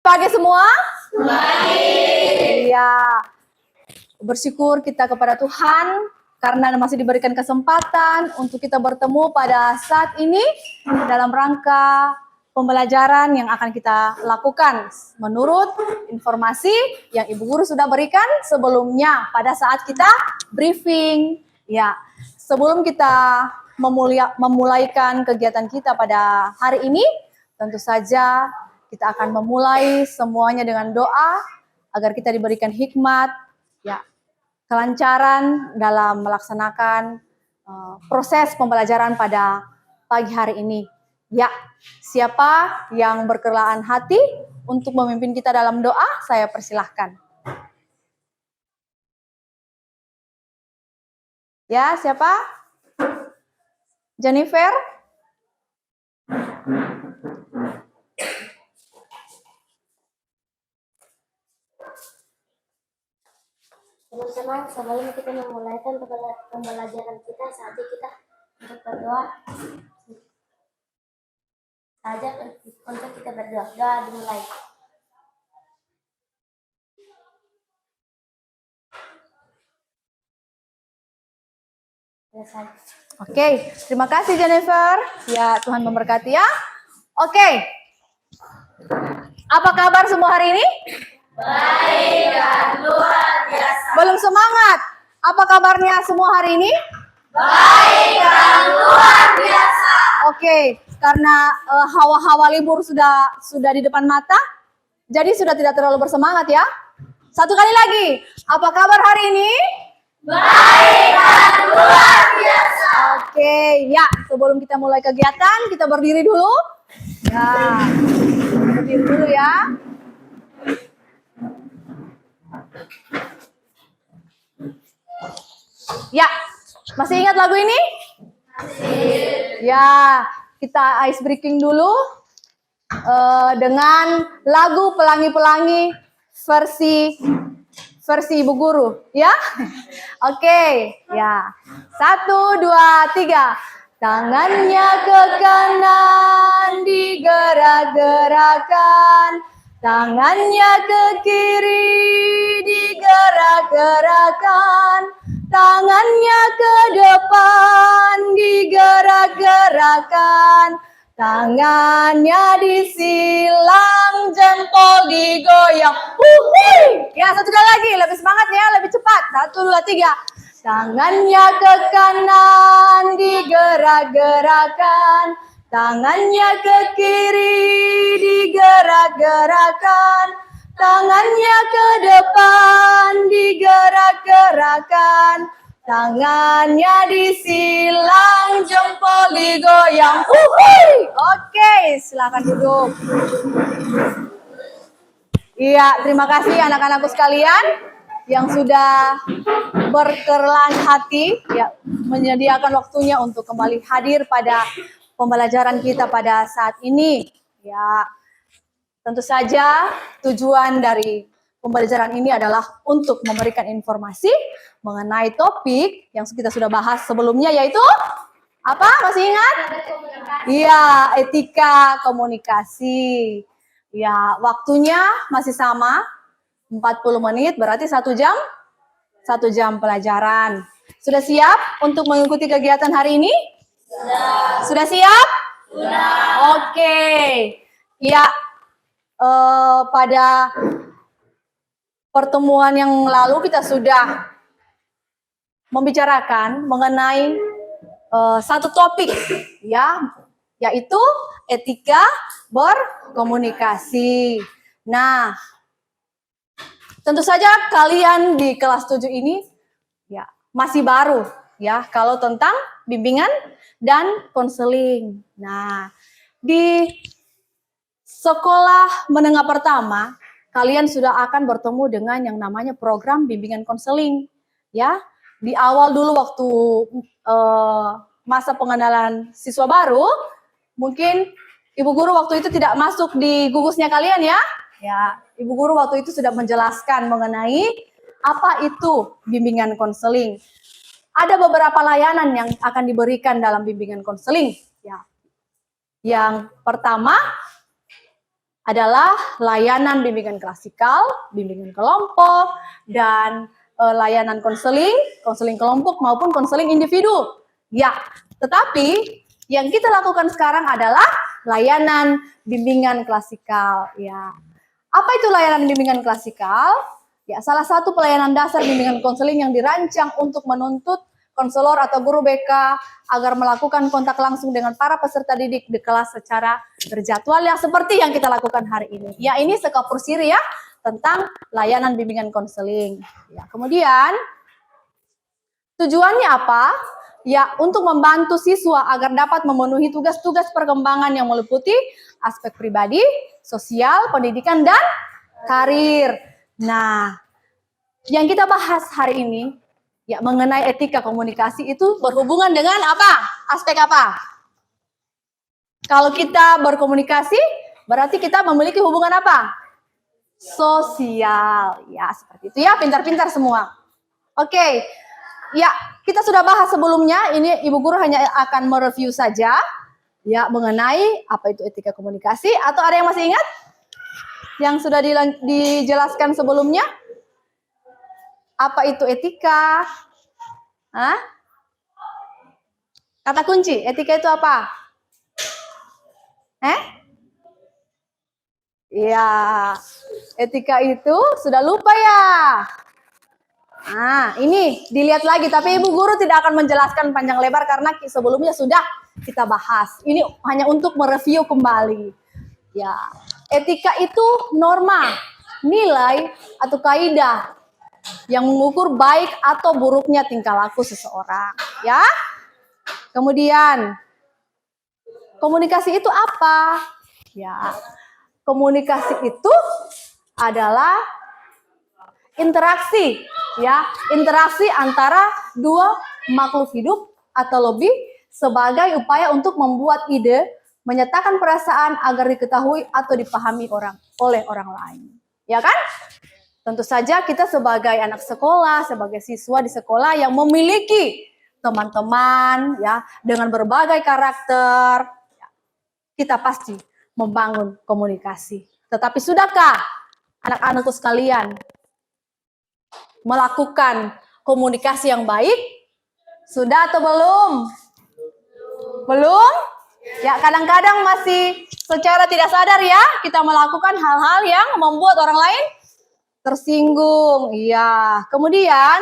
Pagi semua? Baik. Iya. Bersyukur kita kepada Tuhan karena masih diberikan kesempatan untuk kita bertemu pada saat ini dalam rangka pembelajaran yang akan kita lakukan menurut informasi yang Ibu Guru sudah berikan sebelumnya pada saat kita briefing. Ya, sebelum kita memulaikan kegiatan kita pada hari ini, tentu saja kita akan memulai semuanya dengan doa agar kita diberikan hikmat, ya, kelancaran dalam melaksanakan proses pembelajaran pada pagi hari ini. Ya, siapa yang berkerelaan hati untuk memimpin kita dalam doa, saya persilahkan. Ya, siapa? Jennifer? Teman-teman, sebelum kita memulai pembelajaran kita, saatnya kita untuk berdoa. Saja untuk kita berdoa. Doa dimulai. Oke, terima kasih Jennifer. Ya, Tuhan memberkati ya. Oke. Apa kabar semua hari ini? Baik dan luar biasa. Belum semangat. Apa kabarnya semua hari ini? Baik dan luar biasa. Oke, karena hawa-hawa libur sudah di depan mata, jadi sudah tidak terlalu bersemangat ya. Satu kali lagi, apa kabar hari ini? Baik dan luar biasa. Oke, ya, sebelum kita mulai kegiatan, kita berdiri dulu. Ya, berdiri dulu ya. Ya, masih ingat lagu ini? Masih. Ya, kita ice breaking dulu dengan lagu Pelangi-Pelangi versi Ibu Guru, ya? Oke, ya. 1, 2, 3. Tangannya ke kanan digerak-gerakkan, tangannya ke kiri digerak-gerakkan, tangannya ke depan digerak-gerakkan, tangannya disilang, jempol digoyang. Ya, satu kali lagi, lebih semangat ya, lebih cepat. 1, 2, 3. Tangannya ke kanan digerak-gerakkan, tangannya ke kiri digerak-gerakkan, tangannya ke depan digerak-gerakkan, tangannya disilang, jempol digoyang. Oke, silakan duduk. Iya, terima kasih anak-anakku sekalian yang sudah berkerelaan hati ya menyediakan waktunya untuk kembali hadir pada pembelajaran kita pada saat ini. Ya, tentu saja tujuan dari pembelajaran ini adalah untuk memberikan informasi mengenai topik yang kita sudah bahas sebelumnya, yaitu apa? Masih ingat? Iya, etika komunikasi. Ya, waktunya masih sama, 40 menit, berarti 1 jam pelajaran. Sudah siap untuk mengikuti kegiatan hari ini? Sudah siap? Sudah. Oke. Ya, pada pertemuan yang lalu kita sudah membicarakan mengenai satu topik, ya, yaitu etika berkomunikasi. Nah, tentu saja kalian di kelas 7 ini ya masih baru ya kalau tentang bimbingan dan konseling. Nah, di sekolah menengah pertama kalian sudah akan bertemu dengan yang namanya program bimbingan konseling ya. Di awal dulu waktu masa pengenalan siswa baru, mungkin Ibu Guru waktu itu tidak masuk di gugusnya kalian ya. Ya, Ibu Guru waktu itu sudah menjelaskan mengenai apa itu bimbingan konseling. Ada beberapa layanan yang akan diberikan dalam bimbingan konseling. Ya. Yang pertama, adalah layanan bimbingan klasikal, bimbingan kelompok, dan layanan konseling kelompok maupun konseling individu. Ya, tetapi yang kita lakukan sekarang adalah layanan bimbingan klasikal. Ya, apa itu layanan bimbingan klasikal? Ya, salah satu pelayanan dasar bimbingan konseling yang dirancang untuk menuntut konselor atau guru BK agar melakukan kontak langsung dengan para peserta didik di kelas secara terjadwal ya seperti yang kita lakukan hari ini. Ya, ini sekapur siri ya tentang layanan bimbingan konseling. Ya, kemudian tujuannya apa? Ya, untuk membantu siswa agar dapat memenuhi tugas-tugas perkembangan yang meliputi aspek pribadi, sosial, pendidikan, dan karir. Nah, yang kita bahas hari ini ya mengenai etika komunikasi itu berhubungan dengan apa? Aspek apa? Kalau kita berkomunikasi, berarti kita memiliki hubungan apa? Sosial. Ya, seperti itu ya, pintar-pintar semua. Oke. Ya, kita sudah bahas sebelumnya, ini Ibu Guru hanya akan mereview saja ya mengenai apa itu etika komunikasi, atau ada yang masih ingat? Yang sudah dijelaskan sebelumnya? Apa itu etika? Hah? Kata kunci, etika itu apa? Ya, etika itu sudah lupa ya? Nah, ini dilihat lagi, tapi Ibu Guru tidak akan menjelaskan panjang lebar karena sebelumnya sudah kita bahas. Ini hanya untuk mereview kembali. Ya, etika itu norma, nilai atau kaidah yang mengukur baik atau buruknya tingkah laku seseorang. Ya, kemudian komunikasi itu apa? Ya, komunikasi itu adalah interaksi, ya, interaksi antara dua makhluk hidup atau lebih sebagai upaya untuk membuat ide, menyatakan perasaan agar diketahui atau dipahami oleh orang lain. Ya kan? Tentu saja kita sebagai anak sekolah, sebagai siswa di sekolah yang memiliki teman-teman ya dengan berbagai karakter, kita pasti membangun komunikasi. Tetapi sudahkah anak-anakku sekalian melakukan komunikasi yang baik? Sudah atau belum? Belum? Ya, kadang-kadang masih secara tidak sadar ya, kita melakukan hal-hal yang membuat orang lain tersinggung. Iya. Kemudian,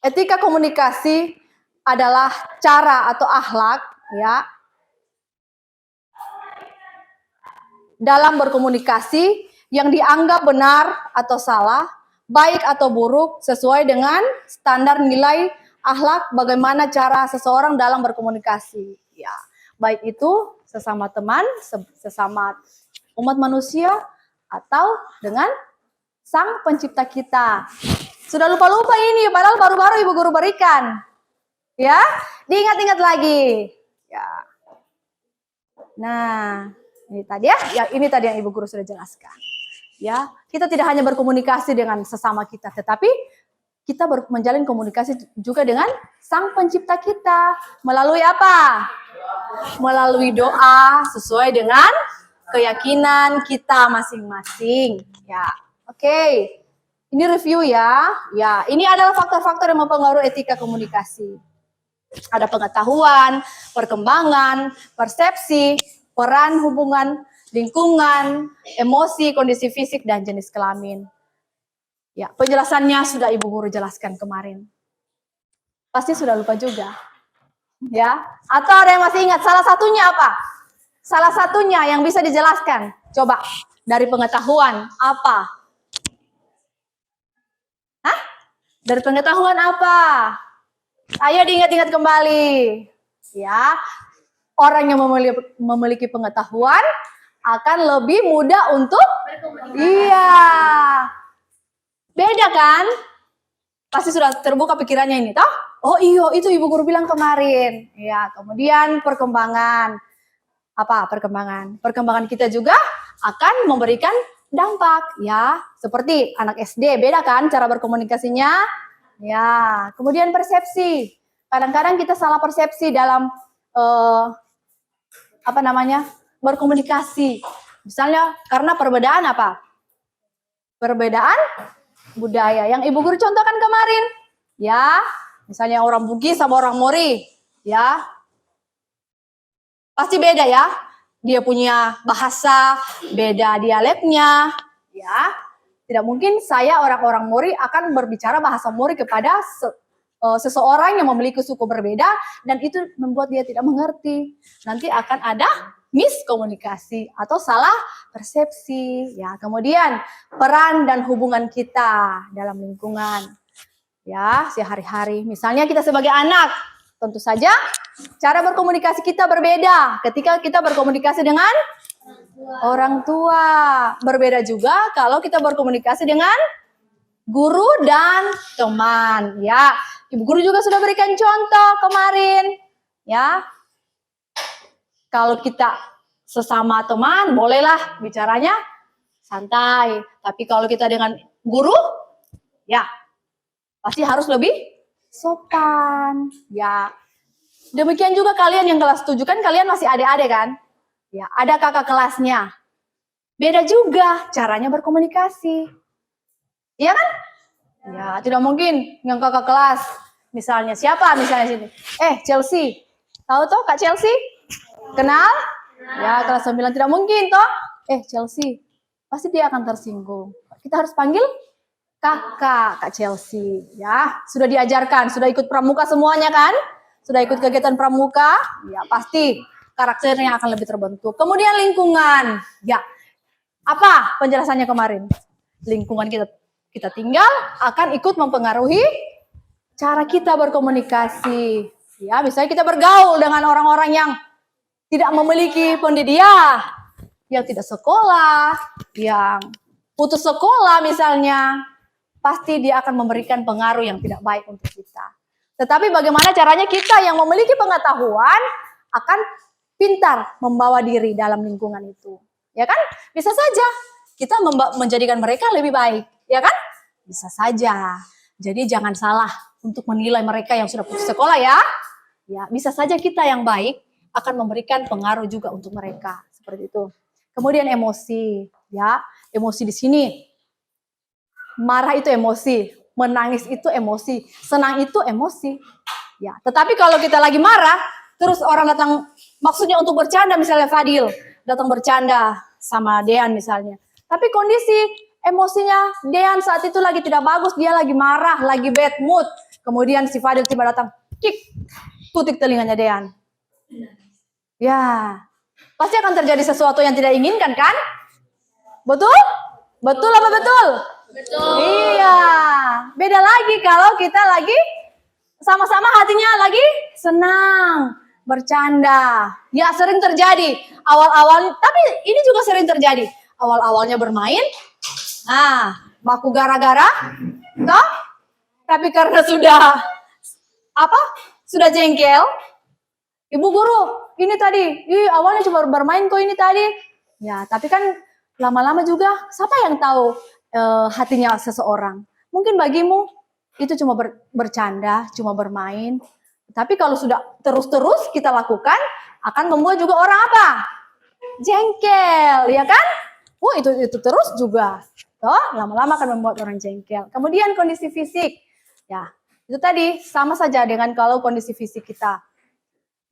etika komunikasi adalah cara atau akhlak ya dalam berkomunikasi yang dianggap benar atau salah, baik atau buruk sesuai dengan standar nilai akhlak bagaimana cara seseorang dalam berkomunikasi. Ya, baik itu sesama teman, sesama umat manusia atau dengan Sang Pencipta kita. Sudah lupa-lupa ini, padahal baru-baru Ibu Guru berikan. Ya, diingat-ingat lagi. Ya. Nah, ini tadi ya, ini tadi yang Ibu Guru sudah jelaskan. Ya, kita tidak hanya berkomunikasi dengan sesama kita, tetapi kita menjalin komunikasi juga dengan Sang Pencipta kita. Melalui apa? Melalui doa sesuai dengan keyakinan kita masing-masing. Ya, oke. Ini review ya. Ya, ini adalah faktor-faktor yang mempengaruhi etika komunikasi. Ada pengetahuan, perkembangan, persepsi, peran hubungan, lingkungan, emosi, kondisi fisik, dan jenis kelamin. Ya, penjelasannya sudah Ibu Guru jelaskan kemarin. Pasti sudah lupa juga. Ya, atau ada yang masih ingat? Salah satunya apa? Salah satunya yang bisa dijelaskan. Coba, dari pengetahuan apa? Hah? Dari pengetahuan apa? Ayo diingat-ingat kembali. Ya, orang yang memiliki pengetahuan akan lebih mudah untuk iya. Beda kan? Pasti sudah terbuka pikirannya ini, toh? Oh iya, itu Ibu Guru bilang kemarin. Ya, kemudian perkembangan. Apa perkembangan? Perkembangan kita juga akan memberikan dampak, ya. Seperti anak SD, beda kan cara berkomunikasinya? Ya, kemudian persepsi. Kadang-kadang kita salah persepsi dalam berkomunikasi. Misalnya karena perbedaan apa? Perbedaan budaya. Yang Ibu Guru contohkan kemarin. Ya, misalnya orang Bugis sama orang Mori. Ya, pasti beda ya. Dia punya bahasa, beda dialeknya. Ya, tidak mungkin saya orang-orang Mori akan berbicara bahasa Mori kepada seseorang yang memiliki suku berbeda dan itu membuat dia tidak mengerti. Nanti akan ada miskomunikasi atau salah persepsi. Ya, kemudian peran dan hubungan kita dalam lingkungan. Ya, sehari-hari. Misalnya kita sebagai anak, tentu saja cara berkomunikasi kita berbeda ketika kita berkomunikasi dengan orang tua. Berbeda juga kalau kita berkomunikasi dengan guru dan teman. Ya, Ibu Guru juga sudah berikan contoh kemarin. Ya, kalau kita sesama teman, bolehlah bicaranya santai. Tapi kalau kita dengan guru, ya pasti harus lebih sopan. Ya, demikian juga kalian yang kelas 7 kan kalian masih adik-adik kan? Ya, ada kakak kelasnya. Beda juga caranya berkomunikasi. Iya kan? Ya, tidak mungkin yang kakak kelas. Misalnya siapa misalnya sini? Chelsea. Tahu toh Kak Chelsea? Kenal? Ya, kelas 9 tidak mungkin toh. Chelsea. Pasti dia akan tersinggung. Kita harus panggil kakak, Kak Chelsea. Ya, sudah diajarkan, sudah ikut pramuka semuanya kan? Sudah ikut kegiatan pramuka? Ya, pasti karakternya akan lebih terbentuk. Kemudian lingkungan. Ya, apa penjelasannya kemarin? Lingkungan kita tinggal akan ikut mempengaruhi cara kita berkomunikasi. Ya, misalnya kita bergaul dengan orang-orang yang tidak memiliki pendidikan, yang tidak sekolah, yang putus sekolah misalnya, pasti dia akan memberikan pengaruh yang tidak baik untuk kita. Tetapi bagaimana caranya kita yang memiliki pengetahuan akan pintar membawa diri dalam lingkungan itu. Ya kan? Bisa saja kita menjadikan mereka lebih baik. Ya kan? Bisa saja. Jadi jangan salah untuk menilai mereka yang sudah putus sekolah ya. Ya, bisa saja kita yang baik akan memberikan pengaruh juga untuk mereka. Seperti itu. Kemudian emosi. Ya, emosi di sini. Marah itu emosi, menangis itu emosi, senang itu emosi. Ya, tetapi kalau kita lagi marah, terus orang datang maksudnya untuk bercanda, misalnya Fadil datang bercanda sama Dean misalnya. Tapi kondisi emosinya Dean saat itu lagi tidak bagus, dia lagi marah, lagi bad mood. Kemudian si Fadil tiba datang, kik, tutik telinganya Dean. Ya, pasti akan terjadi sesuatu yang tidak inginkan kan? Betul? Betul apa betul? Betul. Iya, beda lagi kalau kita lagi sama-sama hatinya lagi senang, bercanda. Ya sering terjadi awal-awal, tapi ini juga sering terjadi. Awal-awalnya bermain, baku gara-gara, toh? Tapi karena sudah sudah jengkel, Ibu Guru, ini tadi, awalnya cuma bermain kok ini tadi. Ya, tapi kan lama-lama juga, siapa yang tahu hatinya seseorang? Mungkin bagimu itu cuma bercanda, cuma bermain. Tapi kalau sudah terus-terus kita lakukan, akan membuat juga orang apa? Jengkel, ya kan? Itu terus juga. Toh, lama-lama akan membuat orang jengkel. Kemudian kondisi fisik. Ya, itu tadi sama saja dengan kalau kondisi fisik kita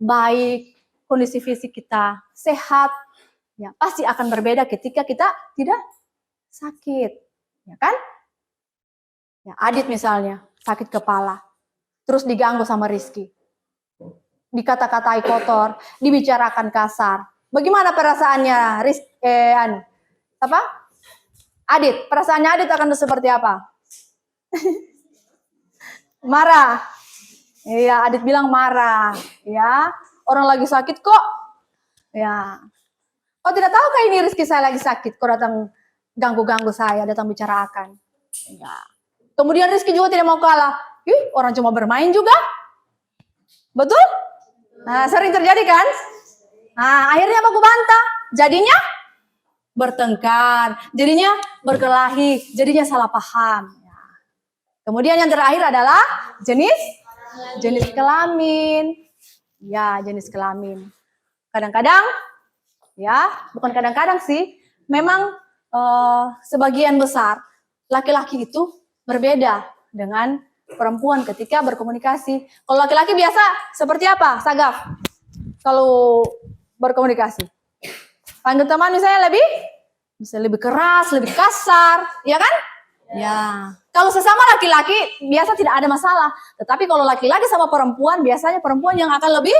baik, kondisi fisik kita sehat, ya pasti akan berbeda ketika kita tidak sakit, ya kan? Ya, Adit misalnya sakit kepala, terus diganggu sama Rizky, dikata-katai kotor, dibicarakan kasar. Bagaimana perasaannya Adit? Perasaannya Adit akan seperti apa? Marah. Iya, Adit bilang marah. Ya, orang lagi sakit kok. Ya. Oh, tidak tahu kah ini Rizky saya lagi sakit? Kok datang ganggu-ganggu saya, datang bicarakan. Ya. Kemudian Rizky juga tidak mau kalah. Orang cuma bermain juga. Betul? Nah, sering terjadi kan? Nah, akhirnya baku bantah. Jadinya bertengkar. Jadinya berkelahi. Jadinya salah paham. Ya. Kemudian yang terakhir adalah jenis kelamin. Ya, jenis kelamin. Kadang-kadang Ya, bukan kadang-kadang sih. Memang sebagian besar laki-laki itu berbeda dengan perempuan ketika berkomunikasi. Kalau laki-laki biasa seperti apa, Sagaf? Kalau berkomunikasi, panggil teman misalnya bisa lebih keras, lebih kasar, ya kan? Ya. Kalau sesama laki-laki biasa tidak ada masalah. Tetapi kalau laki-laki sama perempuan, biasanya perempuan yang akan lebih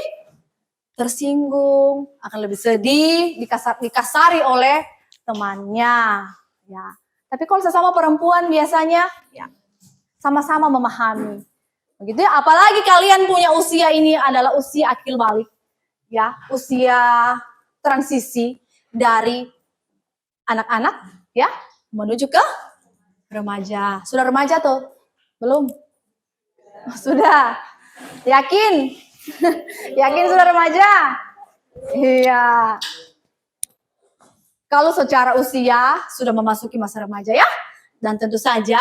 tersinggung, akan lebih sedih, dikasari oleh temannya. Ya. Tapi kalau sesama perempuan biasanya ya sama-sama memahami. Begitu ya, apalagi kalian punya usia ini adalah usia akil balik. Ya, usia transisi dari anak-anak ya menuju ke remaja. Sudah remaja tuh? Belum? Sudah. Yakin? Yakin sudah remaja? Iya. Kalau secara usia sudah memasuki masa remaja ya. Dan tentu saja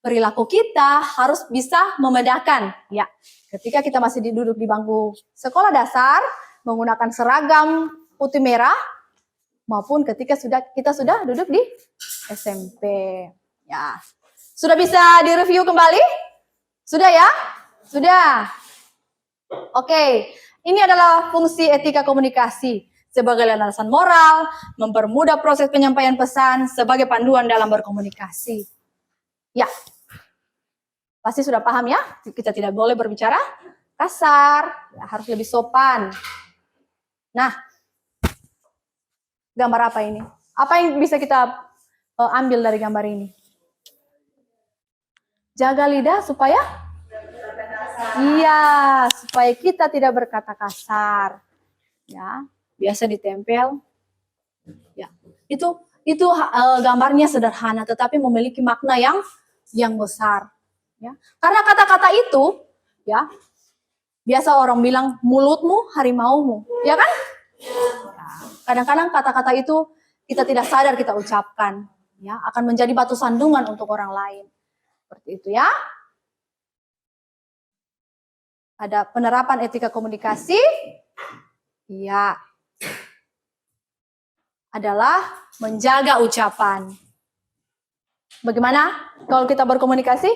perilaku kita harus bisa membedakan ya. Ketika kita masih duduk di bangku sekolah dasar menggunakan seragam putih merah maupun ketika kita sudah duduk di SMP. Ya. Sudah bisa direview kembali? Sudah ya? Sudah. Oke, ini adalah fungsi etika komunikasi sebagai landasan moral, mempermudah proses penyampaian pesan sebagai panduan dalam berkomunikasi. Ya, pasti sudah paham ya? Kita tidak boleh berbicara kasar, ya, harus lebih sopan. Nah, gambar apa ini? Apa yang bisa kita ambil dari gambar ini? Jaga lidah supaya iya, supaya kita tidak berkata kasar. Ya, biasa ditempel. Ya, itu gambarnya sederhana, tetapi memiliki makna yang besar. Ya, karena kata-kata itu, ya, biasa orang bilang mulutmu harimaumu, ya kan? Kadang-kadang kata-kata itu kita tidak sadar kita ucapkan, ya, akan menjadi batu sandungan untuk orang lain. Seperti itu ya. Ada penerapan etika komunikasi, ya, adalah menjaga ucapan. Bagaimana kalau kita berkomunikasi?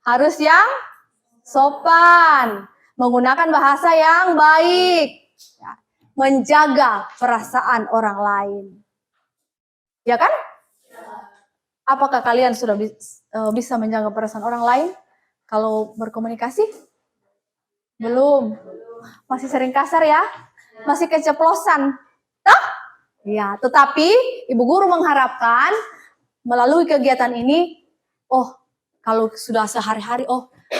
Harus yang sopan, menggunakan bahasa yang baik, ya, menjaga perasaan orang lain. Ya kan? Apakah kalian sudah bisa menjaga perasaan orang lain kalau berkomunikasi? Belum. Masih sering kasar ya? Masih keceplosan. Toh? Ya, tetapi Ibu Guru mengharapkan melalui kegiatan ini, kalau sudah sehari-hari,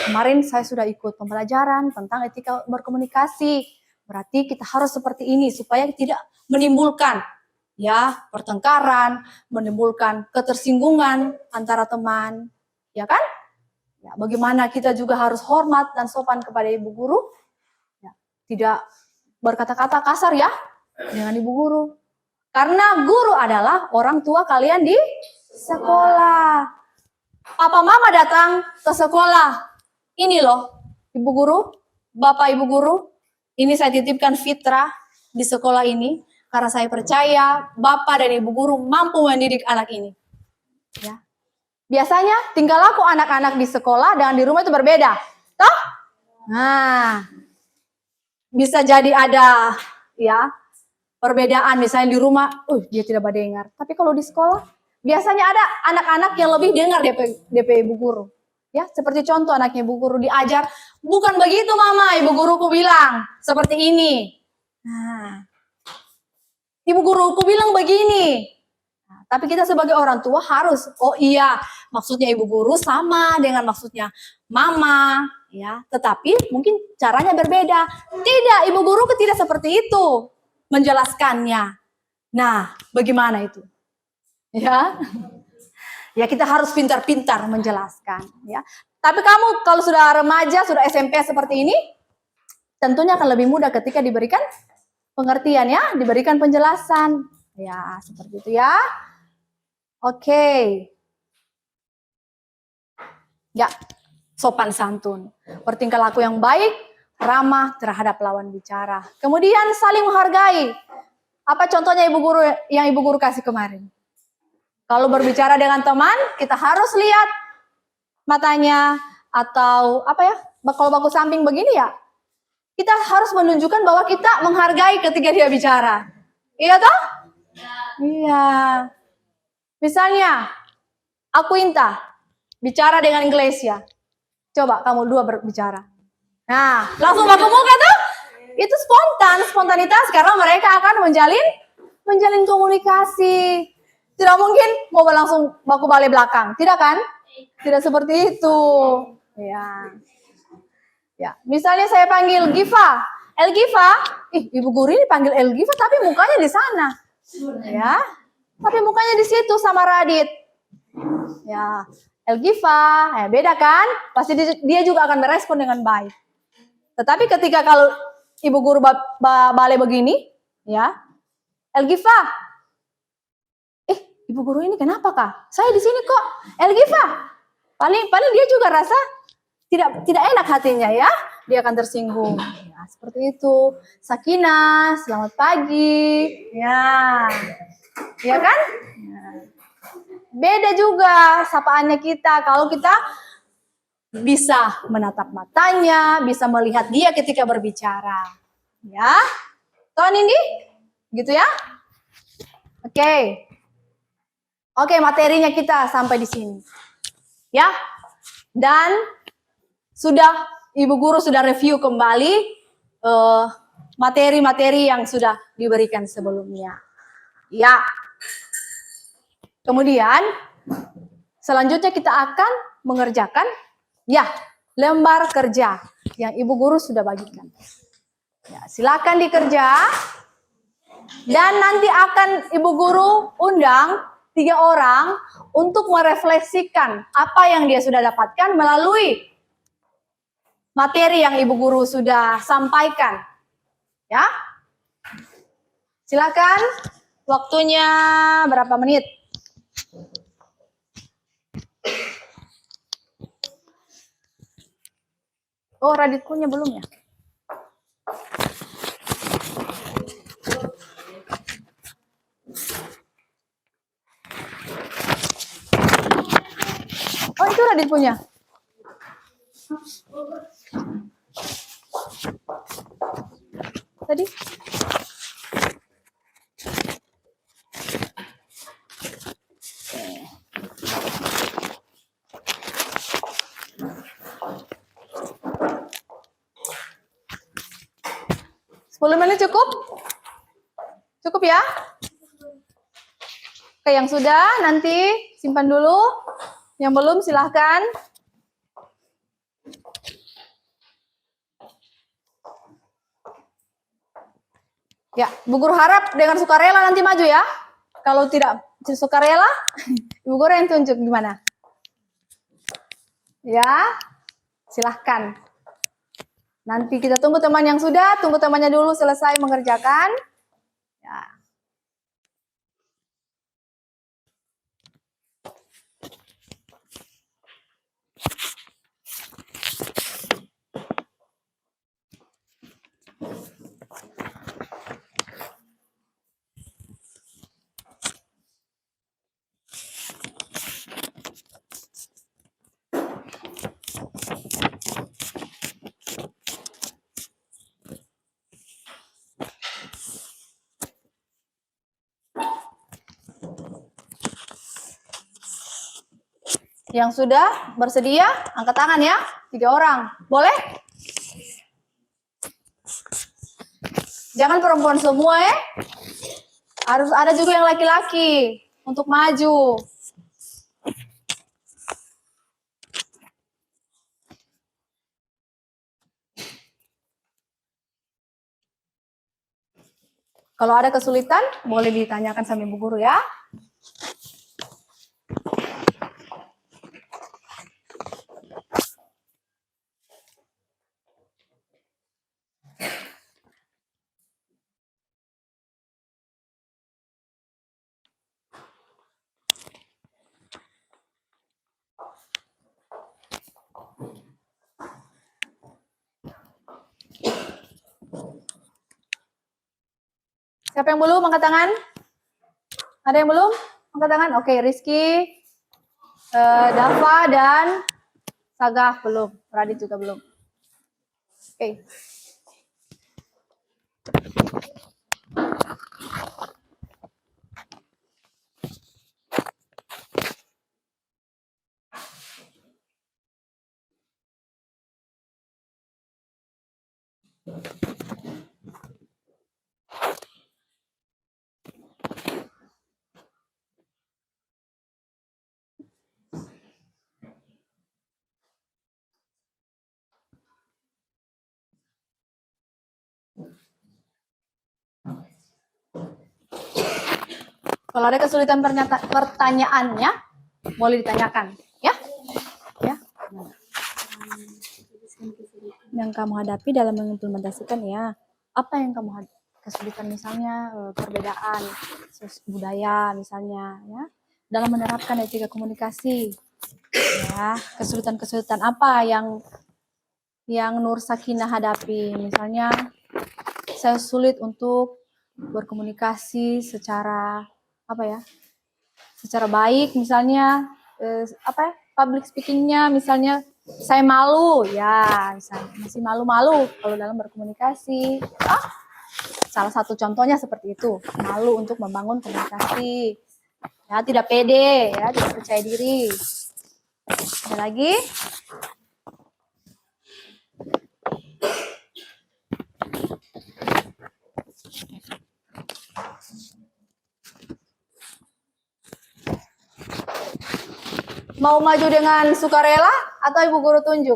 kemarin saya sudah ikut pembelajaran tentang etika berkomunikasi. Berarti kita harus seperti ini supaya tidak menimbulkan ya pertengkaran, menimbulkan ketersinggungan antara teman, ya kan? Ya, bagaimana kita juga harus hormat dan sopan kepada Ibu Guru, ya, tidak berkata-kata kasar ya dengan Ibu Guru. Karena guru adalah orang tua kalian di sekolah. Papa mama datang ke sekolah. Ini loh, Ibu Guru, Bapak Ibu Guru, ini saya titipkan fitrah di sekolah ini karena saya percaya Bapak dan Ibu Guru mampu mendidik anak ini. Ya. Biasanya tingkah laku anak-anak di sekolah dan di rumah itu berbeda. Toh? Nah, bisa jadi ada ya perbedaan misalnya di rumah, dia tidak berdengar. Tapi kalau di sekolah, biasanya ada anak-anak yang lebih dengar DP Ibu Guru. Ya, seperti contoh anaknya Ibu Guru diajar, bukan begitu Mama, Ibu Guruku bilang, seperti ini. Nah, Ibu Guruku bilang begini. Nah, tapi kita sebagai orang tua harus, iya, maksudnya Ibu Guru sama dengan maksudnya Mama, ya. Tetapi mungkin caranya berbeda. Tidak, Ibu Guruku tidak seperti itu menjelaskannya. Nah, bagaimana itu? Ya. Ya kita harus pintar-pintar menjelaskan, ya. Tapi kamu kalau sudah remaja, sudah SMP seperti ini, tentunya akan lebih mudah ketika diberikan pengertian ya, diberikan penjelasan. Ya, seperti itu ya. Oke. Ya, sopan santun. Bertingkah laku yang baik, ramah terhadap lawan bicara. Kemudian saling menghargai. Apa contohnya ibu guru yang ibu guru kasih kemarin? Kalau berbicara dengan teman, kita harus lihat matanya atau apa ya? Kalau baku samping begini ya, kita harus menunjukkan bahwa kita menghargai ketika dia bicara. Iya toh? Iya. Misalnya, aku Inta bicara dengan Inglesia. Coba kamu dua berbicara. Nah, langsung baku muka tuh. Itu spontanitas karena mereka akan menjalin komunikasi. Tidak mungkin mau langsung baku balik belakang, tidak kan? Tidak seperti itu. Ya. Ya, misalnya saya panggil Giva. El Giva, ibu guru ini panggil El Giva tapi mukanya di sana. Ya. Tapi mukanya di situ sama Radit. Ya, El Giva, beda kan? Pasti dia juga akan merespon dengan baik. Tetapi ketika kalau ibu guru balik begini, ya, El Giva, ibu guru ini kenapa kak? Saya di sini kok, El Giva. Paling dia juga rasa tidak enak hatinya ya, dia akan tersinggung. Ya, seperti itu. Sakinah, selamat pagi, ya kan? Ya. Beda juga sapaannya kita kalau kita bisa menatap matanya, bisa melihat dia ketika berbicara. Ya. Tahun ini? Gitu ya? Oke. Oke, materinya kita sampai di sini. Ya. Dan ibu guru sudah review kembali materi-materi yang sudah diberikan sebelumnya. Ya. Kemudian selanjutnya kita akan mengerjakan lembar kerja yang ibu guru sudah bagikan. Ya, silakan dikerja. Dan nanti akan ibu guru undang 3 orang untuk merefleksikan apa yang dia sudah dapatkan melalui materi yang ibu guru sudah sampaikan. Ya. Silakan. Waktunya berapa menit? Oh, Raditkunya belum ya? Oh, itu Radit punya. Tadi? Sepuluh menit cukup? Cukup ya? Oke, yang sudah nanti simpan dulu. Yang belum silahkan. Ya, Bu Guru harap dengan sukarela nanti maju ya. Kalau tidak sukarela, Ibu Guru yang tunjuk gimana? Ya, silahkan. Nanti kita tunggu teman yang sudah, tunggu temannya dulu selesai mengerjakan. Ya. Yang sudah bersedia, angkat tangan ya. 3 orang. Boleh? Jangan perempuan semua ya. Harus ada juga yang laki-laki untuk maju. Kalau ada kesulitan, boleh ditanyakan sama Ibu Guru ya. Siapa yang belum angkat tangan? Ada yang belum angkat tangan? Oke, Rizky, Dava dan Sagah belum. Radit juga belum. Oke. Kalau ada kesulitan pertanyaannya, boleh ditanyakan, ya? Ya. Yang kamu hadapi dalam mengimplementasikan ya, apa yang kamu kesulitan misalnya perbedaan budaya misalnya, ya, dalam menerapkan etika komunikasi, ya, kesulitan-kesulitan apa yang Nur Sakinah hadapi, misalnya saya sulit untuk berkomunikasi secara apa ya, secara baik misalnya public speakingnya misalnya saya malu ya, misalnya masih malu-malu kalau dalam berkomunikasi. Salah satu contohnya seperti itu, malu untuk membangun komunikasi, ya, tidak pede, ya, tidak percaya diri. Ada lagi? Mau maju dengan sukarela atau ibu guru tunjuk?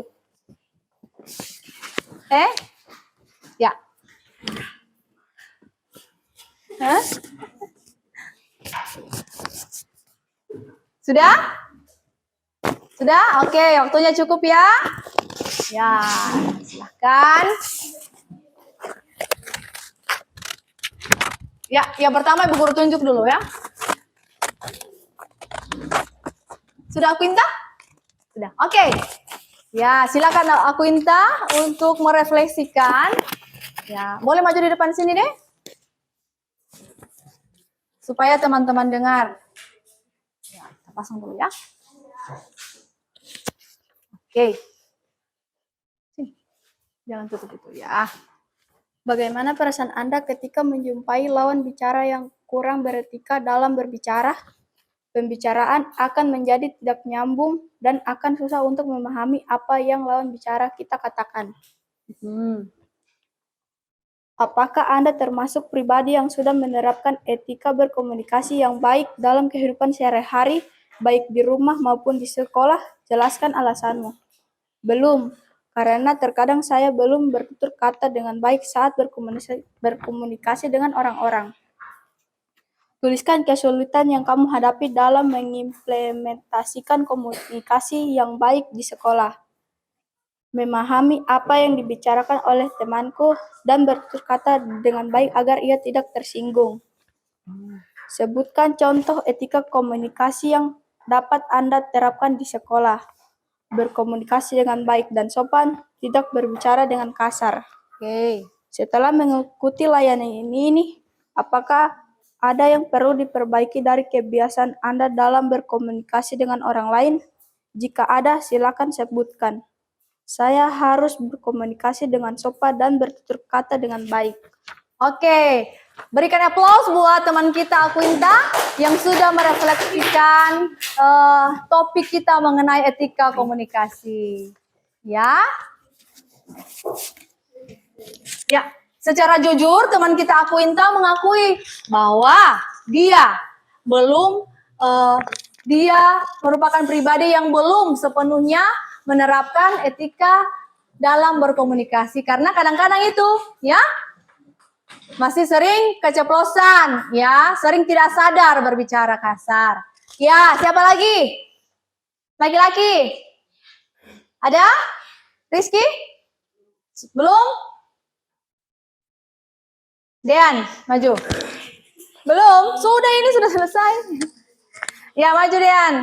Ya. Hah? Sudah? Sudah? Oke, waktunya cukup ya. Ya, silahkan. Ya, yang pertama ibu guru tunjuk dulu ya. Sudah Aquinta? Sudah. Oke. Ya, silakan Aquinta untuk merefleksikan. Ya, boleh maju di depan sini deh. Supaya teman-teman dengar. Ya, kita pasang dulu ya. Oke. Jangan tutup itu ya. Bagaimana perasaan Anda ketika menjumpai lawan bicara yang kurang beretika dalam berbicara? Pembicaraan akan menjadi tidak nyambung dan akan susah untuk memahami apa yang lawan bicara kita katakan. Apakah Anda termasuk pribadi yang sudah menerapkan etika berkomunikasi yang baik dalam kehidupan sehari-hari, baik di rumah maupun di sekolah? Jelaskan alasanmu. Belum, karena terkadang saya belum bertutur kata dengan baik saat berkomunikasi dengan orang-orang. Tuliskan kesulitan yang kamu hadapi dalam mengimplementasikan komunikasi yang baik di sekolah. Memahami apa yang dibicarakan oleh temanku dan bertutur kata dengan baik agar ia tidak tersinggung. Sebutkan contoh etika komunikasi yang dapat Anda terapkan di sekolah. Berkomunikasi dengan baik dan sopan, tidak berbicara dengan kasar. Oke. Setelah mengikuti layanan ini, apakah ada yang perlu diperbaiki dari kebiasaan Anda dalam berkomunikasi dengan orang lain? Jika ada, silakan sebutkan. Saya harus berkomunikasi dengan sopan dan bertutur kata dengan baik. Oke, berikan aplaus buat teman kita Aquinta yang sudah merefleksikan topik kita mengenai etika komunikasi. Ya. Ya, secara jujur teman kita Aquinta mengakui bahwa dia merupakan pribadi yang belum sepenuhnya menerapkan etika dalam berkomunikasi karena kadang-kadang itu ya masih sering keceplosan, ya, sering tidak sadar berbicara kasar. Ya, siapa lagi? Laki-laki? Ada? Rizky? Belum? Dean, maju. Belum? Sudah, ini sudah selesai. Ya, maju Dean.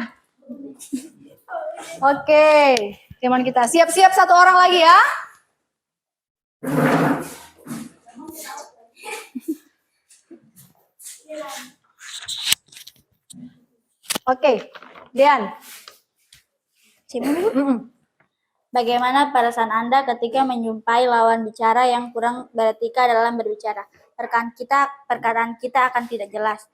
Oke, teman kita. Siap-siap satu orang lagi ya. Oke, Dean. Bagaimana perasaan Anda ketika menjumpai lawan bicara yang kurang beretika dalam berbicara? Perkataan kita akan tidak jelas.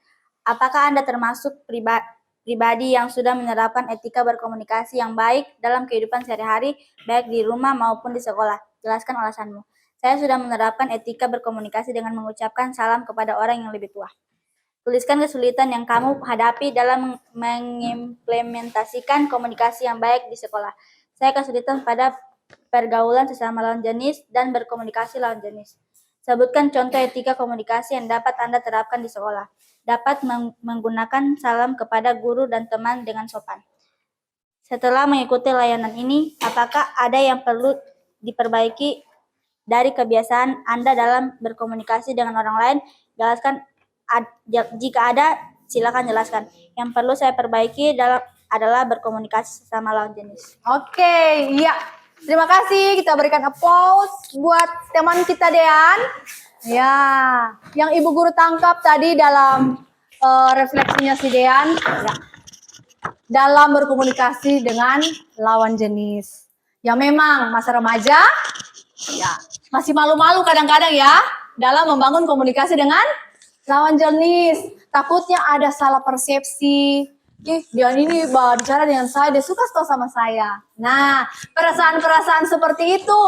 Apakah Anda termasuk pribadi yang sudah menerapkan etika berkomunikasi yang baik dalam kehidupan sehari-hari, baik di rumah maupun di sekolah? Jelaskan alasanmu. Saya sudah menerapkan etika berkomunikasi dengan mengucapkan salam kepada orang yang lebih tua. Tuliskan kesulitan yang kamu hadapi dalam mengimplementasikan komunikasi yang baik di sekolah. Saya kesulitan pada pergaulan sesama lawan jenis dan berkomunikasi lawan jenis. Sebutkan contoh etika komunikasi yang dapat Anda terapkan di sekolah. Dapat menggunakan salam kepada guru dan teman dengan sopan. Setelah mengikuti layanan ini, apakah ada yang perlu diperbaiki dari kebiasaan Anda dalam berkomunikasi dengan orang lain? Jelaskan. Jika ada, silakan jelaskan. Yang perlu saya perbaiki adalah berkomunikasi sesama lawan jenis. Oke, iya. Terima kasih. Kita berikan applause buat teman kita Dean. Ya, yang Ibu Guru tangkap tadi dalam refleksinya si Dean, ya, dalam berkomunikasi dengan lawan jenis. Ya memang masa remaja, ya masih malu-malu kadang-kadang ya dalam membangun komunikasi dengan lawan jenis. Takutnya ada salah persepsi. Dia ini bicara dengan saya, dia suka sama saya. Nah, perasaan-perasaan seperti itu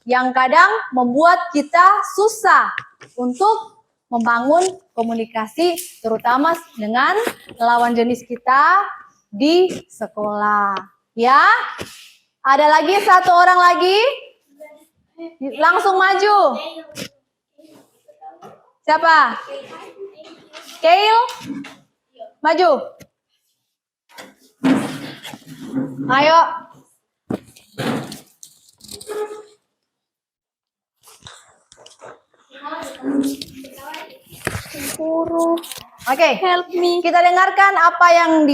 yang kadang membuat kita susah untuk membangun komunikasi, terutama dengan lawan jenis kita di sekolah. Ya, ada lagi satu orang lagi, langsung maju. Siapa? Kail, maju. Ayo. Guru, Oke, help me. kita dengarkan apa yang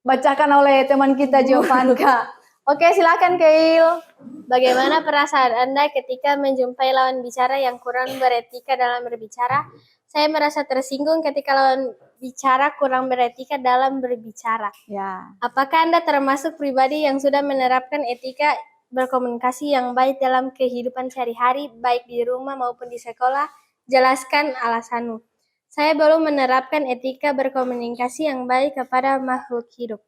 dibacakan oleh teman kita Giovanka. Oke, silakan Kail. Bagaimana perasaan Anda ketika menjumpai lawan bicara yang kurang beretika dalam berbicara? Saya merasa tersinggung ketika lawan bicara kurang beretika dalam berbicara. Ya. Apakah Anda termasuk pribadi yang sudah menerapkan etika berkomunikasi yang baik dalam kehidupan sehari-hari, baik di rumah maupun di sekolah? Jelaskan alasanmu. Saya belum menerapkan etika berkomunikasi yang baik kepada makhluk hidup.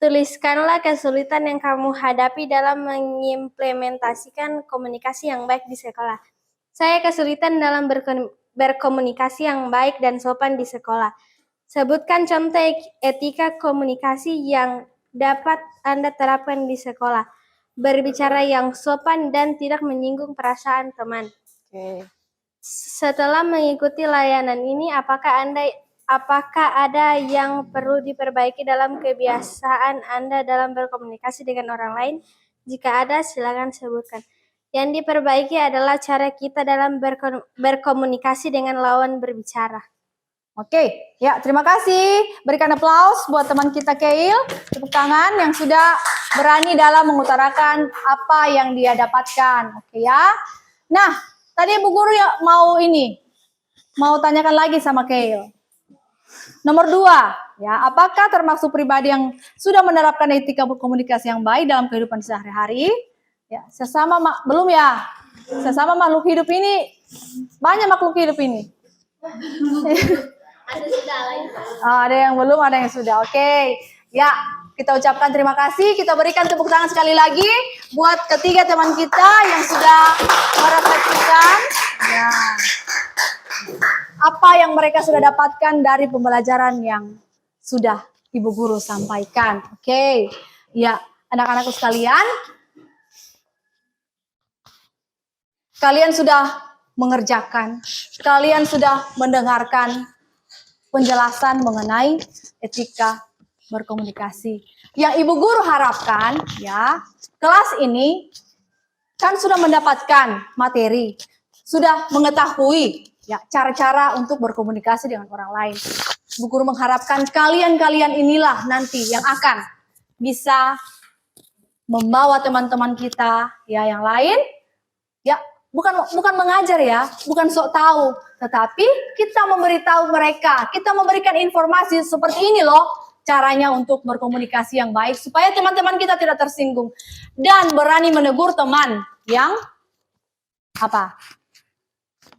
Tuliskanlah kesulitan yang kamu hadapi dalam mengimplementasikan komunikasi yang baik di sekolah. Saya kesulitan dalam berkomunikasi yang baik dan sopan di sekolah. Sebutkan contoh etika komunikasi yang dapat Anda terapkan di sekolah. Berbicara yang sopan dan tidak menyinggung perasaan teman. Oke. Setelah mengikuti layanan ini, apakah ada yang perlu diperbaiki dalam kebiasaan Anda dalam berkomunikasi dengan orang lain? Jika ada, silakan sebutkan. Yang diperbaiki adalah cara kita dalam berkomunikasi dengan lawan berbicara. Oke, ya terima kasih. Berikan aplaus buat teman kita Kail. Tepuk tangan yang sudah berani dalam mengutarakan apa yang dia dapatkan. Oke ya. Nah, tadi Bu Guru ya mau tanyakan lagi sama Kail. Nomor 2, ya, apakah termasuk pribadi yang sudah menerapkan etika berkomunikasi yang baik dalam kehidupan sehari-hari? Ya, belum ya. Sesama makhluk hidup ini, banyak makhluk hidup ini. Ada yang belum, ada yang sudah. Oke. Ya, kita ucapkan terima kasih. Kita berikan tepuk tangan sekali lagi buat ketiga teman kita yang sudah merefleksikan. Ya. Apa yang mereka sudah dapatkan dari pembelajaran yang sudah Ibu Guru sampaikan. Oke. Ya, anak-anakku sekalian. Kalian sudah mengerjakan, kalian sudah mendengarkan penjelasan mengenai etika berkomunikasi. Yang Ibu Guru harapkan, ya, kelas ini kan sudah mendapatkan materi, sudah mengetahui ya cara-cara untuk berkomunikasi dengan orang lain. Ibu Guru mengharapkan kalian-kalian inilah nanti yang akan bisa membawa teman-teman kita ya yang lain ya bukan mengajar ya, bukan sok tahu, tetapi kita memberitahu mereka, kita memberikan informasi seperti ini loh caranya untuk berkomunikasi yang baik supaya teman-teman kita tidak tersinggung dan berani menegur teman yang apa?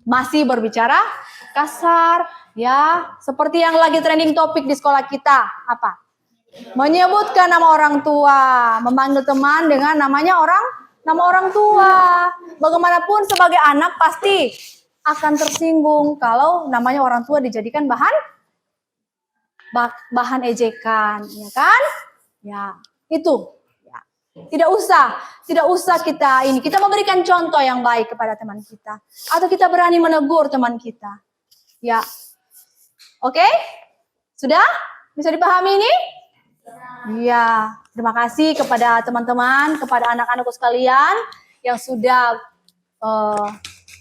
Masih berbicara kasar, ya, seperti yang lagi trending topik di sekolah kita, apa? Menyebutkan nama orang tua, memanggil teman dengan nama orang tua. Bagaimanapun sebagai anak pasti akan tersinggung kalau namanya orang tua dijadikan bahan ejekan, ya kan? Ya, itu. Ya. Tidak usah kita memberikan contoh yang baik kepada teman kita atau kita berani menegur teman kita. Ya. Oke? Sudah? Bisa dipahami ini? Ya, terima kasih kepada teman-teman, kepada anak-anakku sekalian yang sudah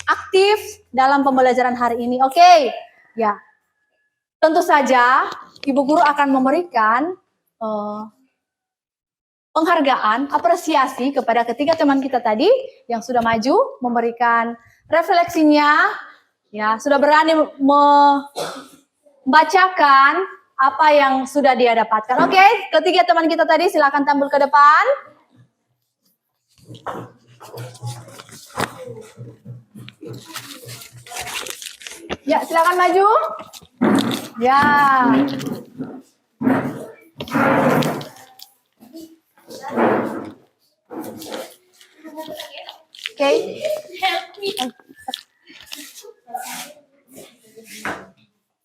aktif dalam pembelajaran hari ini. Oke, ya. Tentu saja Ibu Guru akan memberikan penghargaan, apresiasi kepada ketiga teman kita tadi yang sudah maju, memberikan refleksinya, ya, sudah berani membacakan apa yang sudah dia dapatkan. Oke, ketiga teman kita tadi silakan tampil ke depan. Ya, silakan maju. Ya. Oke.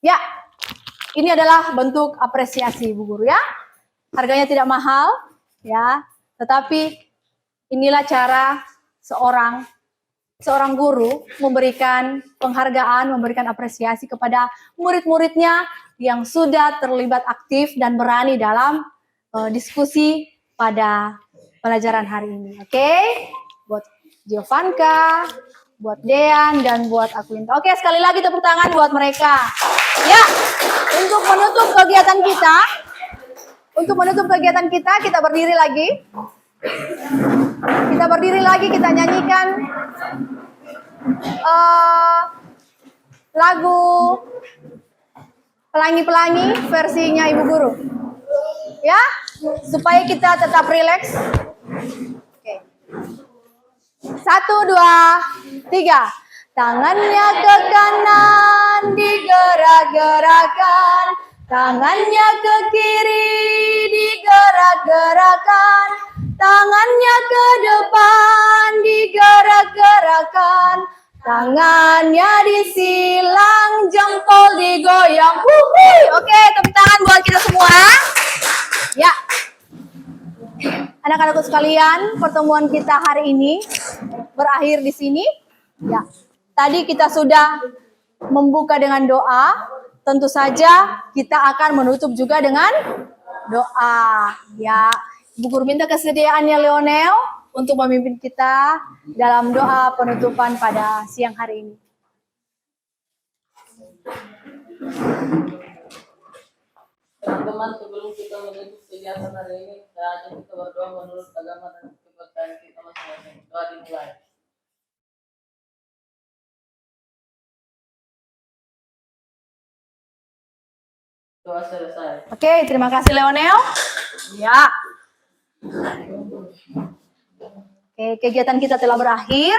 Ya. Ini adalah bentuk apresiasi Ibu Guru ya. Harganya tidak mahal ya, tetapi inilah cara seorang guru memberikan penghargaan, memberikan apresiasi kepada murid-muridnya yang sudah terlibat aktif dan berani dalam diskusi pada pelajaran hari ini. Oke? Buat Giovanka, buat Dean, dan buat Aquinta. Oke, sekali lagi tepuk tangan buat mereka. Ya, untuk menutup kegiatan kita, kita berdiri lagi. Kita berdiri lagi, kita nyanyikan lagu Pelangi-Pelangi versinya Ibu Guru. Ya, supaya kita tetap rileks. Oke. 1, 2, 3. Tangannya ke kanan digerak-gerakkan, tangannya ke kiri digerak-gerakkan, tangannya ke depan digerak-gerakkan, tangannya disilang, jempol digoyang. Oke, tepuk tangan buat kita semua. Ya. Anak-anakku sekalian, pertemuan kita hari ini berakhir di sini. Ya. Tadi kita sudah membuka dengan doa. Tentu saja kita akan menutup juga dengan doa. Ya, Ibu Guru minta kesediaannya Leonel untuk memimpin kita dalam doa penutupan pada siang hari ini. Teman-teman, sebelum kita menutup kegiatan hari ini, saya ajak kita berdoa menurut agama dan kepercayaan kita masing-masing. Doa dimulai. Doa selesai. Oke, terima kasih Leonel. Ya. Oke, kegiatan kita telah berakhir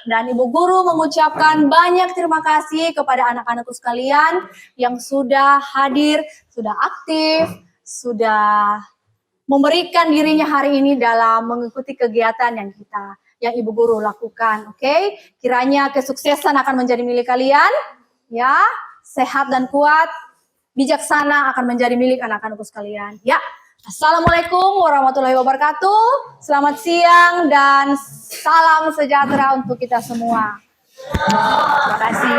dan Ibu Guru mengucapkan banyak terima kasih kepada anak-anakku sekalian yang sudah hadir, sudah aktif, sudah memberikan dirinya hari ini dalam mengikuti kegiatan yang Ibu Guru lakukan. Oke, kiranya kesuksesan akan menjadi milik kalian, ya, sehat dan kuat. Bijaksana akan menjadi milik anak-anakku sekalian. Ya, Assalamualaikum warahmatullahi wabarakatuh. Selamat siang dan salam sejahtera untuk kita semua. Terima kasih.